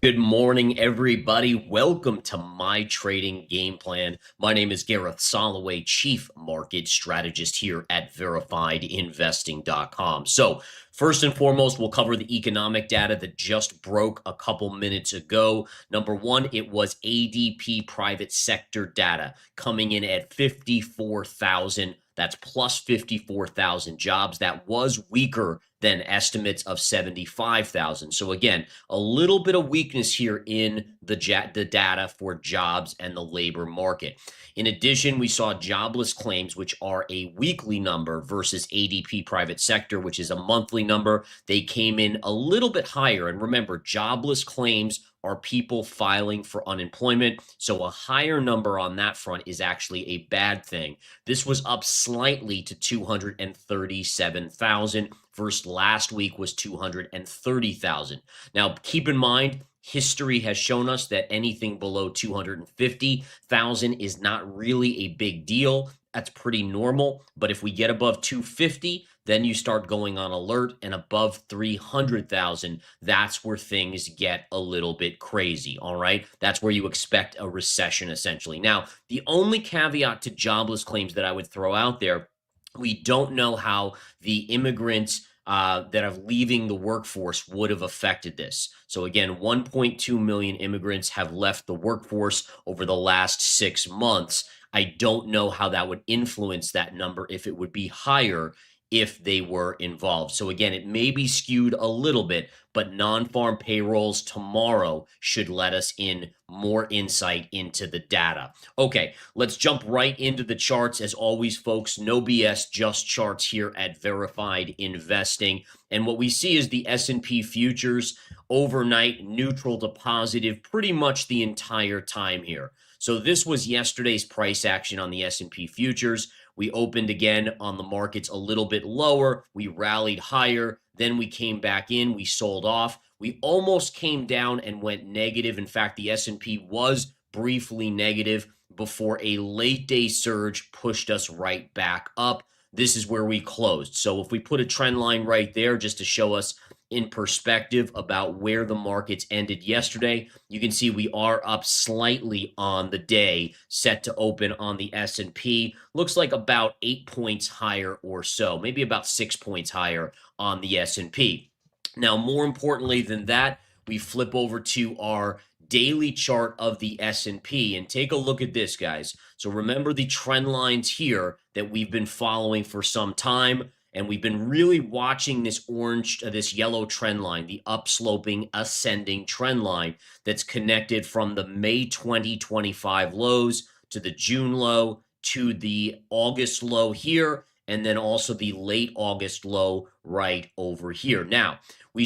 Good morning, everybody. Welcome to my trading game plan. My name is Gareth Soloway, Chief Market Strategist here at verifiedinvesting.com. So, first and foremost, we'll cover the economic data that just broke a couple minutes ago. Number one, it was ADP private sector data coming in at 54,000. That's plus 54,000 jobs. That was weaker than estimates of 75,000. So again, a little bit of weakness here in the data for jobs and the labor market. In addition, we saw jobless claims, which are a weekly number, versus ADP private sector, which is a monthly number. They came in a little bit higher. And remember, jobless claims are people filing for unemployment. So a higher number on that front is actually a bad thing. This was up slightly to 237,000 versus last week was 230,000. Now, keep in mind, history has shown us that anything below 250,000 is not really a big deal. That's pretty normal. But if we get above 250, then you start going on alert, and above 300,000, that's where things get a little bit crazy, all right? That's where you expect a recession, essentially. Now, the only caveat to jobless claims that I would throw out there, we don't know how the immigrants that are leaving the workforce would have affected this. So again, 1.2 million immigrants have left the workforce over the last 6 months. I don't know how that would influence that number, if it would be higher if they were involved. So again, it may be skewed a little bit, but non-farm payrolls tomorrow should let us in more insight into the data. Okay, let's jump right into the charts. As always, folks, no BS, just charts here at Verified Investing. And what we see is the S&P futures overnight neutral to positive pretty much the entire time here. So this was yesterday's price action on the S&P futures. We opened again on the markets a little bit lower. We rallied higher. Then we came back in. We sold off. We almost came down and went negative. In fact, the S&P was briefly negative before a late day surge pushed us right back up. This is where we closed. So if we put a trend line right there just to show us in perspective about where the markets ended yesterday, you can see we are up slightly on the day, set to open on the S&P. Looks like about 8 points higher or so, maybe about 6 points higher on the S&P. Now, more importantly than that, we flip over to our daily chart of the S&P and take a look at this, guys. So remember the trend lines here that we've been following for some time. And we've been really watching this this yellow trend line, the upsloping ascending trend line that's connected from the May 2025 lows to the June low to the August low here, and then also the late August low right over here. Now, we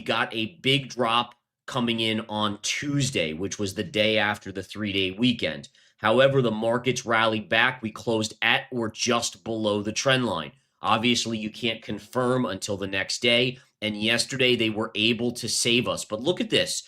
got a big drop coming in on Tuesday, which was the day after the 3-day weekend. However, the markets rallied back. We closed at or just below the trend line. Obviously, you can't confirm until the next day, and yesterday they were able to save us. But look at this.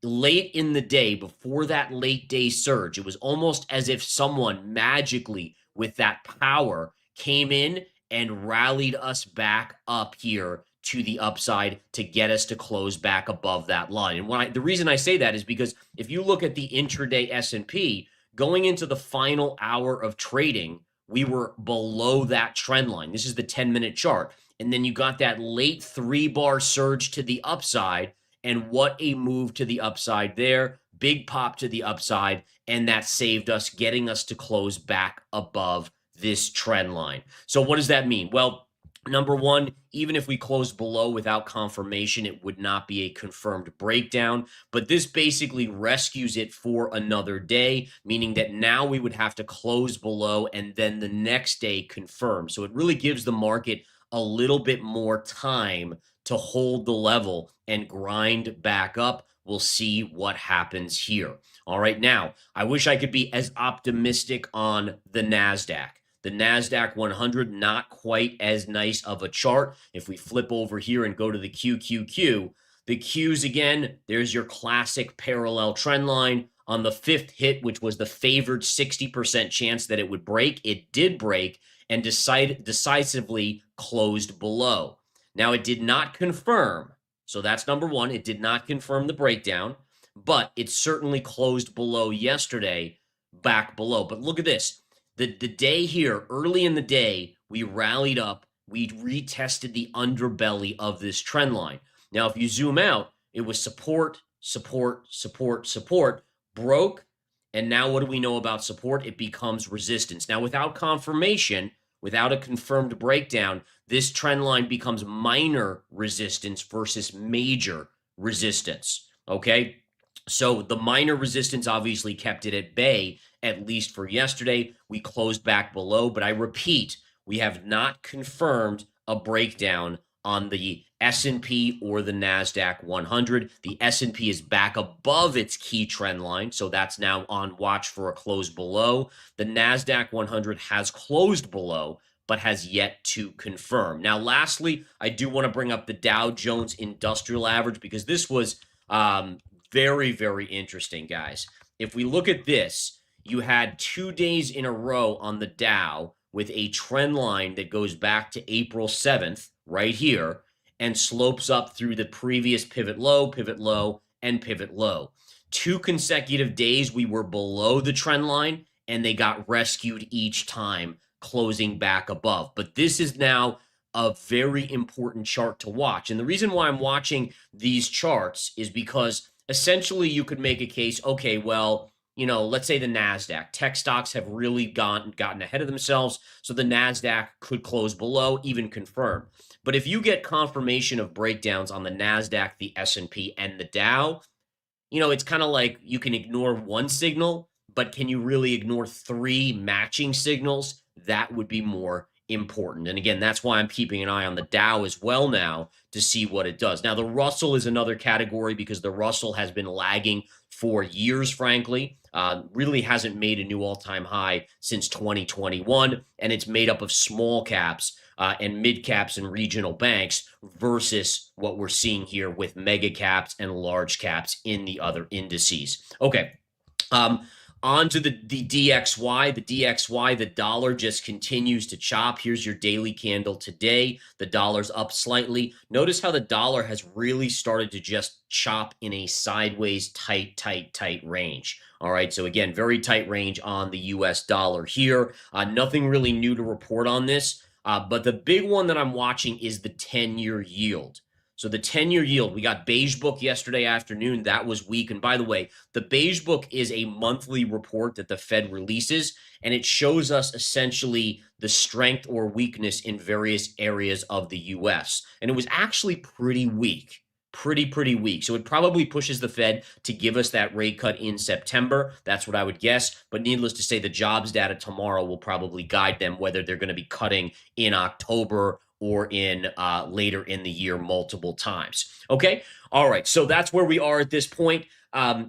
Late in the day, before that late day surge, it was almost as if someone magically, with that power, came in and rallied us back up here to the upside to get us to close back above that line. And the reason I say that is because if you look at the intraday S&P, going into the final hour of trading, we were below that trend line. This is the 10-minute chart. And then you got that late 3-bar surge to the upside. And what a move to the upside there. Big pop to the upside. And that saved us, getting us to close back above this trend line. So what does that mean? Well, number one, even if we closed below without confirmation, it would not be a confirmed breakdown. But this basically rescues it for another day, meaning that now we would have to close below and then the next day confirm. So it really gives the market a little bit more time to hold the level and grind back up. We'll see what happens here. All right, now, I wish I could be as optimistic on the NASDAQ. The NASDAQ 100, not quite as nice of a chart. If we flip over here and go to the QQQ, the Qs again, there's your classic parallel trend line. On the 5th hit, which was the favored 60% chance that it would break, it did break and decisively closed below. Now, it did not confirm. So that's number one. It did not confirm the breakdown. but it certainly closed below yesterday, back below. But look at this. The day here, early in the day, we rallied up. We retested the underbelly of this trend line. Now, if you zoom out, it was support, support, support, support, broke. And now what do we know about support? It becomes resistance. Now, without confirmation, without a confirmed breakdown, this trend line becomes minor resistance versus major resistance. Okay. So the minor resistance obviously kept it at bay, at least for yesterday. We closed back below, but I repeat, we have not confirmed a breakdown on the S&P or the NASDAQ 100. The S&P is back above its key trend line, so that's now on watch for a close below. The NASDAQ 100 has closed below, but has yet to confirm. Now, lastly, I do want to bring up the Dow Jones Industrial Average because this was very, very interesting, guys. If we look at this, you had 2 days in a row on the Dow with a trend line that goes back to April 7th, right here, and slopes up through the previous pivot low, and pivot low. 2 consecutive days we were below the trend line, and they got rescued each time, closing back above. But this is now a very important chart to watch. And the reason why I'm watching these charts is because essentially you could make a case, okay, well, you know, let's say the NASDAQ. Tech stocks have really gotten ahead of themselves, so the NASDAQ could close below, even confirm. But if you get confirmation of breakdowns on the NASDAQ, the S&P, and the Dow, you know, it's kind of like you can ignore one signal, but can you really ignore 3 matching signals? That would be more important. And again, that's why I'm keeping an eye on the Dow as well now to see what it does. Now, the Russell is another category because the Russell has been lagging for years, frankly. Really hasn't made a new all-time high since 2021, and it's made up of small caps and mid caps and regional banks versus what we're seeing here with mega caps and large caps in the other indices. Okay. On to the DXY. The DXY, the dollar just continues to chop. Here's your daily candle today. The dollar's up slightly. Notice how the dollar has really started to just chop in a sideways tight range. All right, so again, very tight range on the US dollar here. Nothing really new to report on this, but the big one that I'm watching is the 10-year yield. So the 10-year yield, we got Beige Book yesterday afternoon. That was weak. And by the way, the Beige Book is a monthly report that the Fed releases, and it shows us essentially the strength or weakness in various areas of the U.S. And it was actually pretty weak, pretty weak. So it probably pushes the Fed to give us that rate cut in September. That's what I would guess. But needless to say, the jobs data tomorrow will probably guide them whether they're going to be cutting in October or in later in the year multiple times. Okay, all right, so that's where we are at this point.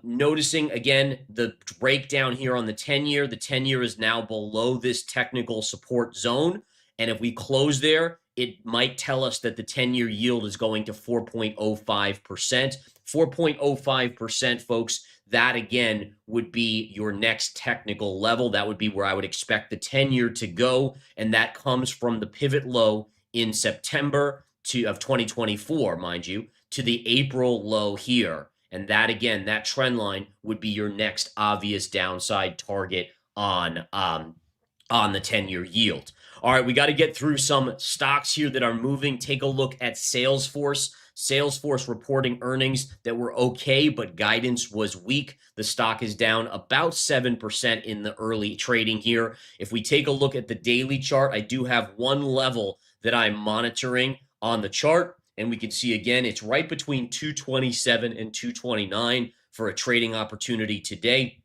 Noticing, again, the breakdown here on the 10-year. The 10-year is now below this technical support zone, and if we close there, it might tell us that the 10-year yield is going to 4.05%. 4.05%, folks, that again would be your next technical level. That would be where I would expect the 10-year to go, and that comes from the pivot low in September of 2024, mind you, to the April low here. And that, again, that trend line would be your next obvious downside target on the 10-year yield. All right, we got to get through some stocks here that are moving. Take a look at Salesforce. Salesforce reporting earnings that were okay, but guidance was weak. The stock is down about 7% in the early trading here. If we take a look at the daily chart, I do have one level that I'm monitoring on the chart, and we can see again, it's right between 227 and 229 for a trading opportunity today.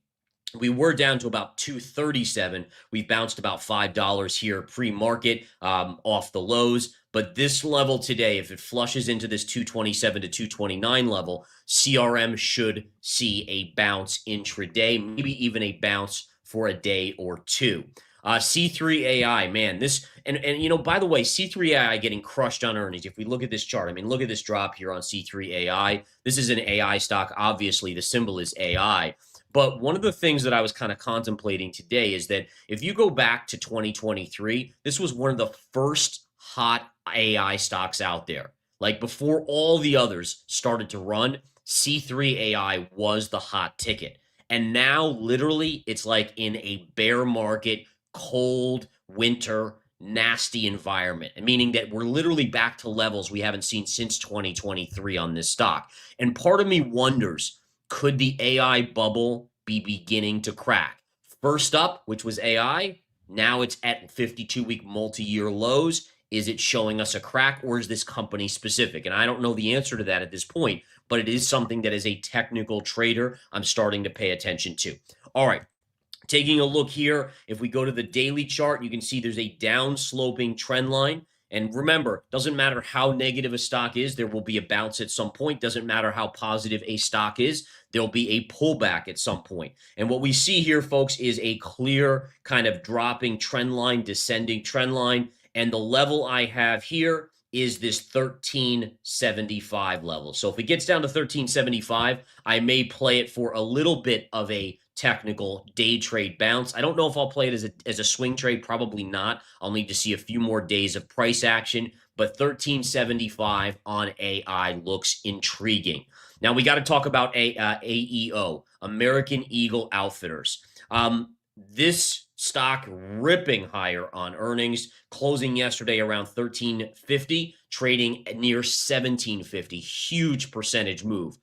We were down to about 237. We've bounced about $5 here pre-market off the lows. But this level today, if it flushes into this 227 to 229 level, CRM should see a bounce intraday, maybe even a bounce for a day or two. C3 AI, man, this, and you know, by the way, C3 AI getting crushed on earnings. If we look at this chart, I mean, look at this drop here on C3 AI. This is an AI stock. Obviously, the symbol is AI. But one of the things that I was kind of contemplating today is that if you go back to 2023, this was one of the first hot AI stocks out there. Like before all the others started to run, C3 AI was the hot ticket. And now, literally, it's like in a bear market, cold, winter, nasty environment, meaning that we're literally back to levels we haven't seen since 2023 on this stock. And part of me wonders, could the AI bubble be beginning to crack? First up, which was AI, now it's at 52-week multi-year lows. Is it showing us a crack, or is this company specific? And I don't know the answer to that at this point, but it is something that as a technical trader, I'm starting to pay attention to. All right. Taking a look here, if we go to the daily chart, you can see there's a down sloping trend line. And remember, doesn't matter how negative a stock is, there will be a bounce at some point. Doesn't matter how positive a stock is, there'll be a pullback at some point. And what we see here, folks, is a clear kind of dropping trend line, descending trend line. And the level I have here is this 1375 level. So if it gets down to 1375, I may play it for a little bit of a technical day trade bounce. I don't know if I'll play it as a swing trade. Probably not. I'll need to see a few more days of price action, but 1375 on AI looks intriguing. Now we got to talk about AEO, American Eagle Outfitters. This stock ripping higher on earnings, closing yesterday around 1350, trading near 1750. Huge percentage move.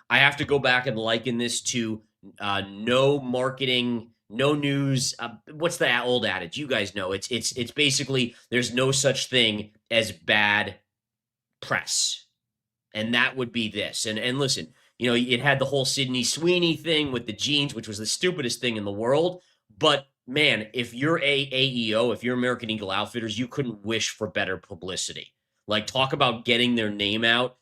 I have to go back and liken this to no marketing, no news. What's the old adage? You guys know it's basically there's no such thing as bad press, and that would be this. And listen, you know, it had the whole Sydney Sweeney thing with the jeans, which was the stupidest thing in the world. But man, if you're AEO, if you're American Eagle Outfitters, you couldn't wish for better publicity. Like, talk about getting their name out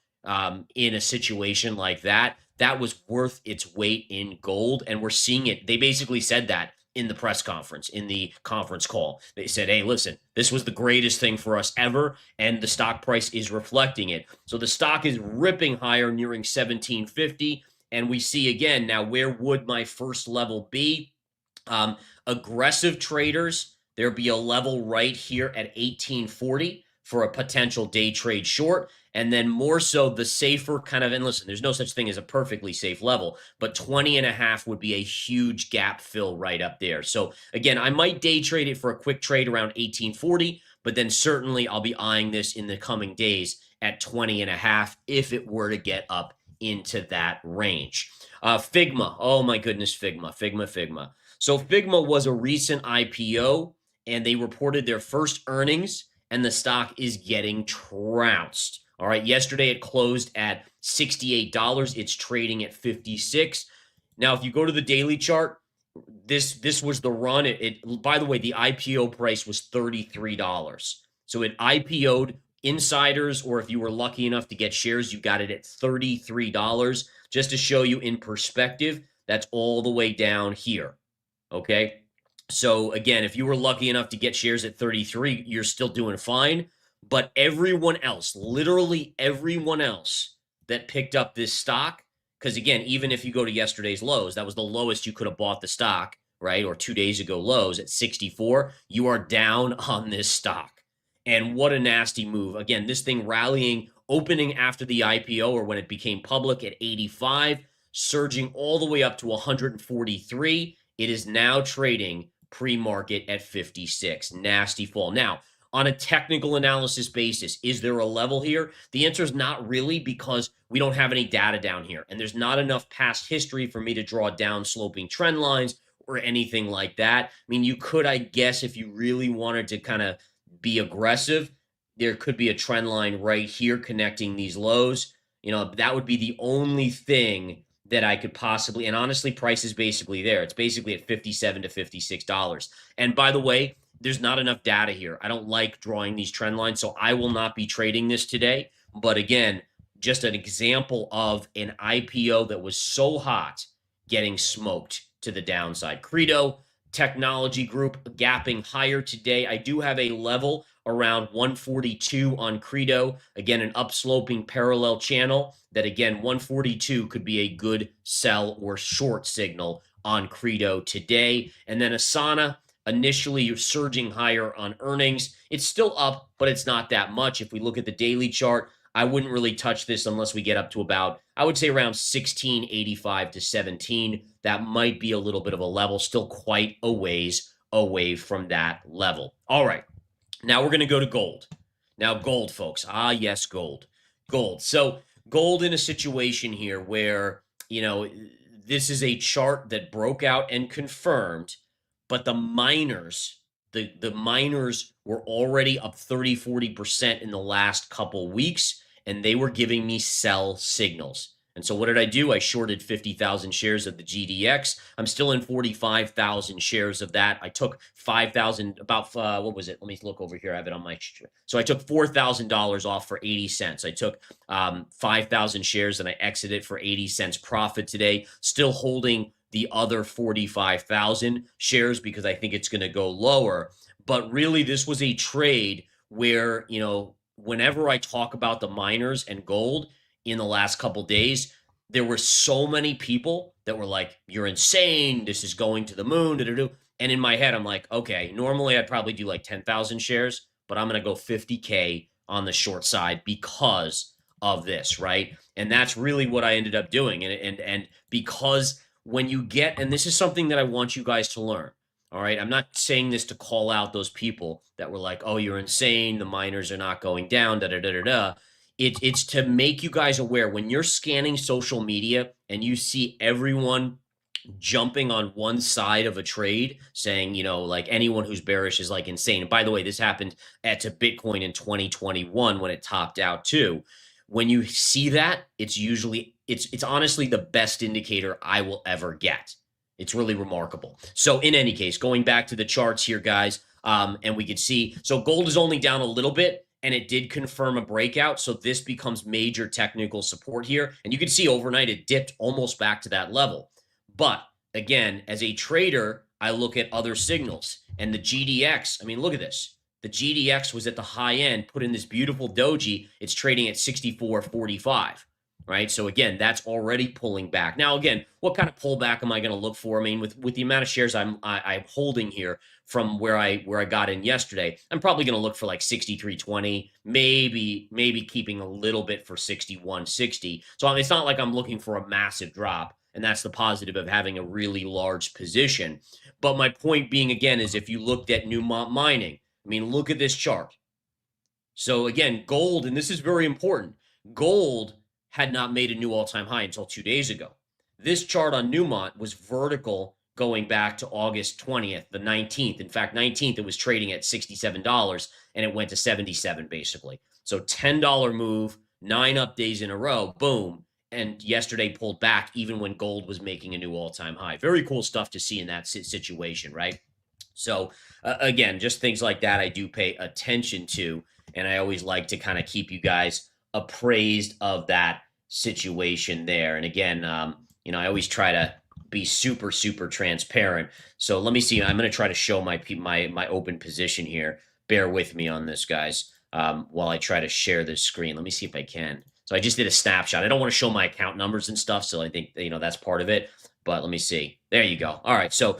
in a situation like that. That was worth its weight in gold, and we're seeing it. They basically said that in the press conference, in the conference call. They said, hey, listen, this was the greatest thing for us ever, and the stock price is reflecting it. So the stock is ripping higher, nearing 1750, and we see again, now where would my first level be? Aggressive traders, there'd be a level right here at 1840 for a potential day trade short. And then more so the safer kind of, and listen, there's no such thing as a perfectly safe level, but 20.5 would be a huge gap fill right up there. So again, I might day trade it for a quick trade around 1840, but then certainly I'll be eyeing this in the coming days at 20.5 if it were to get up into that range. Figma, oh my goodness, Figma. So Figma was a recent IPO, and they reported their first earnings, and the stock is getting trounced. All right, yesterday it closed at $68. It's trading at 56. Now, if you go to the daily chart, this was the run. By the way, the IPO price was $33. So it IPO'd. Insiders, or if you were lucky enough to get shares, you got it at $33. Just to show you in perspective, that's all the way down here. Okay. So again, if you were lucky enough to get shares at 33, you're still doing fine. But everyone else, literally everyone else that picked up this stock, because again, even if you go to yesterday's lows, that was the lowest you could have bought the stock, right? Or 2 days ago lows at 64, you are down on this stock. And what a nasty move. Again, this thing rallying, opening after the IPO or when it became public at 85, surging all the way up to 143. It is now trading pre-market at 56. Nasty fall. Now, on a technical analysis basis, is there a level here? The answer is not really, because we don't have any data down here, and there's not enough past history for me to draw down sloping trend lines or anything like that. I mean, you could, I guess, if you really wanted to kind of be aggressive, there could be a trend line right here connecting these lows. You know, that would be the only thing that I could possibly, and honestly, price is basically there. It's basically at $57 to $56. And by the way, there's not enough data here. I don't like drawing these trend lines, so I will not be trading this today. But again, just an example of an IPO that was so hot getting smoked to the downside. Credo Technology Group gapping higher today. I do have a level around 142 on Credo. Again, an upsloping parallel channel that, again, 142 could be a good sell or short signal on Credo today. And then Asana, initially you're surging higher on earnings. It's still up, but it's not that much. If we look at the daily chart, I wouldn't really touch this unless we get up to about, I would say around 1685 to 17. That might be a little bit of a level, still quite a ways away from that level. All right. Now we're going to go to gold. Now, gold, folks. Ah, yes, gold. Gold. So, gold in a situation here where, this is a chart that broke out and confirmed, but the miners were already up 30-40% in the last couple weeks, and they were giving me sell signals. And so what did I do? I shorted 50,000 shares of the GDX. I'm still in 45,000 shares of that. I took 5,000, about, what was it? Let me look over here. I have it on my, so I took $4,000 off for 80 cents. I took 5,000 shares and I exited for 80 cents profit today. Still holding the other 45,000 shares because I think it's going to go lower. But really, this was a trade where, whenever I talk about the miners and gold, in the last couple days, there were so many people that were like, "You're insane. This is going to the moon." And in my head, I'm like, okay, normally I'd probably do like 10,000 shares, but I'm going to go 50K on the short side because of this, right? And that's really what I ended up doing. And because when you get, and this is something that I want you guys to learn. All right. I'm not saying this to call out those people that were like, "Oh, you're insane. The miners are not going down, da da da da da." It's to make you guys aware when you're scanning social media and you see everyone jumping on one side of a trade saying, like anyone who's bearish is like insane. And by the way, this happened to Bitcoin in 2021 when it topped out too. When you see that, it's honestly the best indicator I will ever get. It's really remarkable. So in any case, going back to the charts here, guys, and we could see, so gold is only down a little bit, and it did confirm a breakout. So this becomes major technical support here. And you can see overnight it dipped almost back to that level. But again, as a trader, I look at other signals. And the GDX, I mean, look at this. The GDX was at the high end, put in this beautiful doji. It's trading at 64.45. Right. So again, that's already pulling back. Now, again, what kind of pullback am I going to look for? I mean, with the amount of shares I'm holding here from where I got in yesterday, I'm probably going to look for like 63.20, maybe keeping a little bit for 61.60. So it's not like I'm looking for a massive drop. And that's the positive of having a really large position. But my point being, again, is if you looked at Newmont Mining, I mean, look at this chart. So again, gold, and this is very important, gold had not made a new all-time high until 2 days ago. This chart on Newmont was vertical going back to August 20th, the 19th. In fact, 19th, it was trading at $67, and it went to 77 basically. So $10 move, 9 up days in a row, boom. And yesterday pulled back even when gold was making a new all-time high. Very cool stuff to see in that situation, right? So again, just things like that I do pay attention to, and I always like to kind of keep you guys appraised of that situation there. And again, I always try to be super, super transparent. So let me see. I'm going to try to show my open position here. Bear with me on this, guys, while I try to share this screen. Let me see if I can. So I just did a snapshot. I don't want to show my account numbers and stuff, so I think that's part of it. But let me see. There you go. All right. So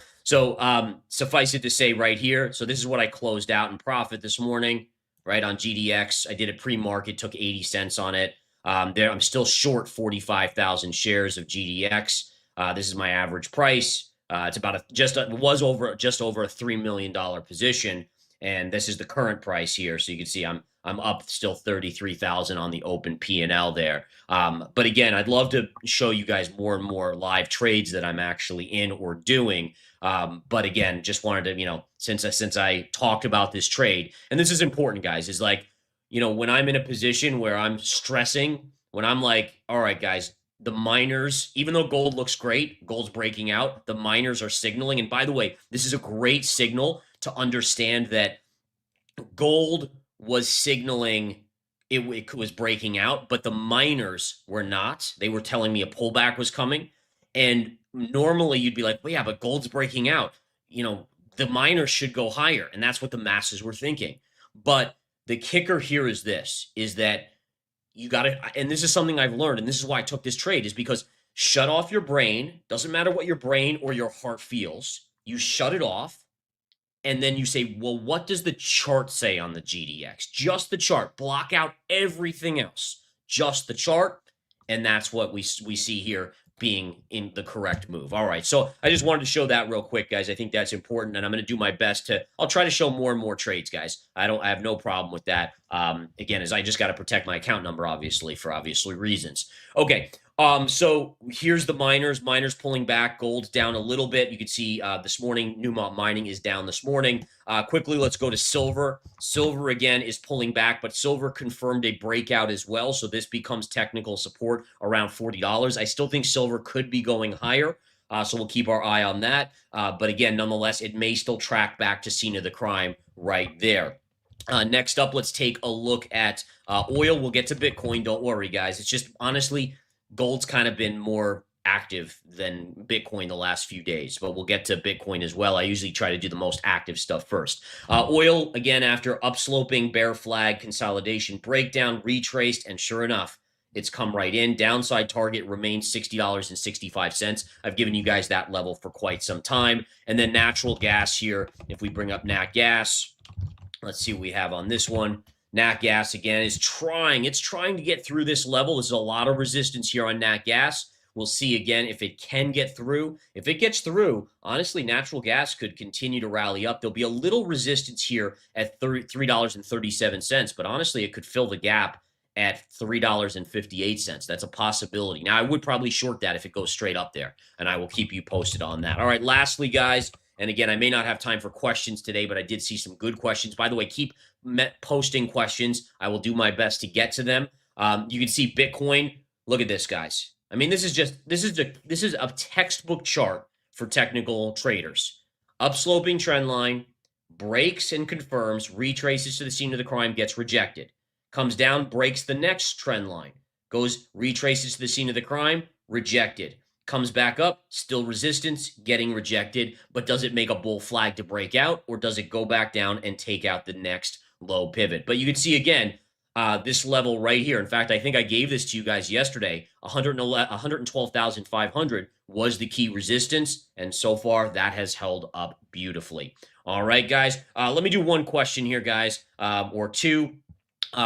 suffice it to say right here. So this is what I closed out in profit this morning. Right on GDX. I did a pre-market, took 80 cents on it. I'm still short 45,000 shares of GDX. This is my average price. It's about just over a $3 million position, and this is the current price here. So you can see I'm up still 33,000 on the open P&L there. But again, I'd love to show you guys more and more live trades that I'm actually in or doing. But again, just wanted to, since I talked about this trade, and this is important, guys, is like, when I'm in a position where I'm stressing, when I'm like, all right, guys, the miners, even though gold looks great, gold's breaking out, the miners are signaling. And by the way, this is a great signal to understand that gold was signaling it was breaking out, but the miners were not. They were telling me a pullback was coming. And normally you'd be like, well, yeah, but gold's breaking out. The miners should go higher. And that's what the masses were thinking. But the kicker here is that you got to, and this is something I've learned, and this is why I took this trade, is because shut off your brain. Doesn't matter what your brain or your heart feels. You shut it off. And then you say, well, what does the chart say on the GDX? Just the chart. Block out everything else. just the chart, and that's what we see here being in the correct move. All right, so I just wanted to show that real quick, guys. I think that's important, and I'm going to do my best to. I'll try to show more and more trades, guys. I have no problem with that. Again, as I just got to protect my account number, obviously, for obviously reasons. Okay. So here's the miners. Miners pulling back. Gold's down a little bit. You can see this morning, Newmont Mining is down this morning. Quickly, let's go to silver. Silver, again, is pulling back, but silver confirmed a breakout as well. So this becomes technical support around $40. I still think silver could be going higher. So we'll keep our eye on that. But again, nonetheless, it may still track back to scene of the crime right there. Next up, let's take a look at oil. We'll get to Bitcoin. Don't worry, guys. It's just honestly, gold's kind of been more active than Bitcoin the last few days, but we'll get to Bitcoin as well. I usually try to do the most active stuff first. Oil, again, after upsloping, bear flag, consolidation, breakdown, retraced, and sure enough, it's come right in. Downside target remains $60.65. I've given you guys that level for quite some time. And then natural gas here, if we bring up nat gas, let's see what we have on this one. Nat gas, again, is trying to get through this level. There's a lot of resistance here on nat gas. We'll see again if it can get through. If it gets through, honestly, natural gas could continue to rally up. There'll be a little resistance here at $3.37, but honestly, it could fill the gap at $3.58. That's a possibility. Now, I would probably short that if it goes straight up there, and I will keep you posted on that. All right, lastly, guys, and again, I may not have time for questions today, but I did see some good questions. By the way, keep posting questions. I will do my best to get to them. You can see Bitcoin. Look at this, guys. I mean, this is a textbook chart for technical traders. Upsloping trend line, breaks and confirms, retraces to the scene of the crime, gets rejected. Comes down, breaks the next trend line, goes, retraces to the scene of the crime, rejected. Comes back up, still resistance, getting rejected, but does it make a bull flag to break out, or does it go back down and take out the next low pivot? But you can see again, this level right here. In fact, I think I gave this to you guys yesterday. 112,500 was the key resistance, and so far that has held up beautifully. All right, guys. Let me do one question here, guys, or two.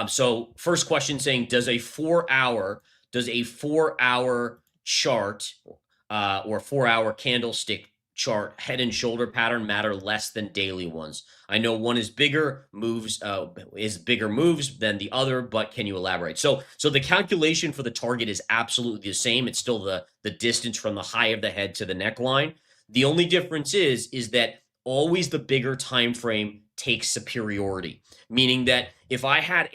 So first question saying, does a 4 hour chart or 4 hour candlestick chart head and shoulder pattern matter less than daily ones? I know one is bigger moves than the other, but can you elaborate? So the calculation for the target is absolutely the same. It's still the distance from the high of the head to the neckline. The only difference is that always the bigger time frame takes superiority, meaning that if I had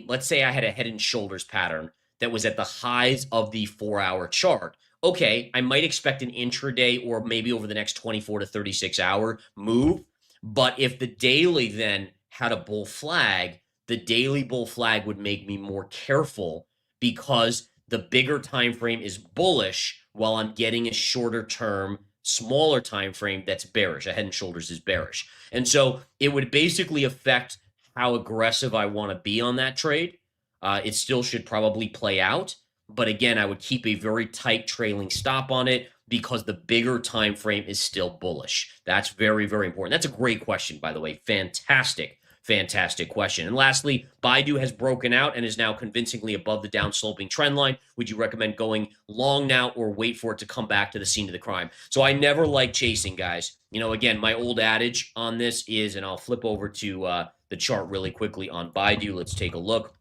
let's say I had a head and shoulders pattern that was at the highs of the 4 hour chart, okay, I might expect an intraday or maybe over the next 24 to 36 hour move. But if the daily then had a bull flag, the daily bull flag would make me more careful because the bigger time frame is bullish while I'm getting a shorter term, smaller time frame that's bearish. A head and shoulders is bearish. And so it would basically affect how aggressive I want to be on that trade. It still should probably play out. But again, I would keep a very tight trailing stop on it because the bigger time frame is still bullish. That's very, very important. That's a great question, by the way. Fantastic, fantastic question. And lastly, Baidu has broken out and is now convincingly above the downsloping trend line. Would you recommend going long now or wait for it to come back to the scene of the crime? So I never like chasing, guys. You know, again, my old adage on this is, and I'll flip over to the chart really quickly on Baidu. Let's take a look.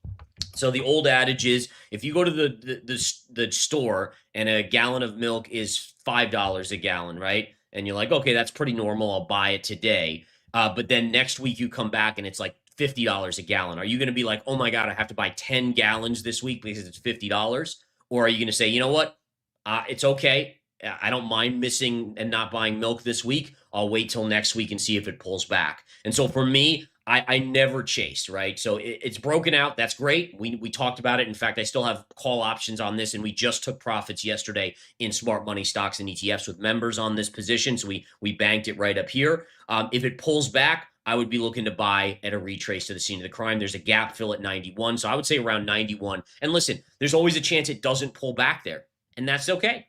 So the old adage is, if you go to the store and a gallon of milk is $5 a gallon, right? And you're like, okay, that's pretty normal. I'll buy it today. But then next week you come back and it's like $50 a gallon. Are you going to be like, oh my God, I have to buy 10 gallons this week because it's $50? Or are you going to say, you know what? It's okay. I don't mind missing and not buying milk this week. I'll wait till next week and see if it pulls back. And so for me, I never chased, right? So it's broken out. That's great. We talked about it. In fact, I still have call options on this, and we just took profits yesterday in smart money stocks and ETFs with members on this position. So we banked it right up here. If it pulls back, I would be looking to buy at a retrace to the scene of the crime. There's a gap fill at 91. So I would say around 91. And listen, there's always a chance it doesn't pull back there. And that's okay.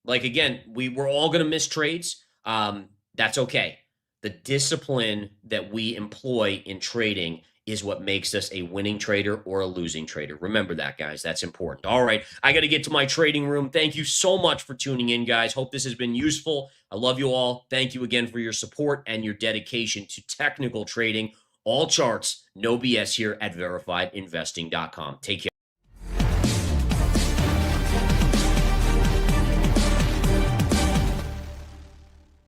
Like, again, we're all going to miss trades. That's okay. The discipline that we employ in trading is what makes us a winning trader or a losing trader. Remember that, guys. That's important. All right. I got to get to my trading room. Thank you so much for tuning in, guys. Hope this has been useful. I love you all. Thank you again for your support and your dedication to technical trading. All charts, no BS here at verifiedinvesting.com. Take care.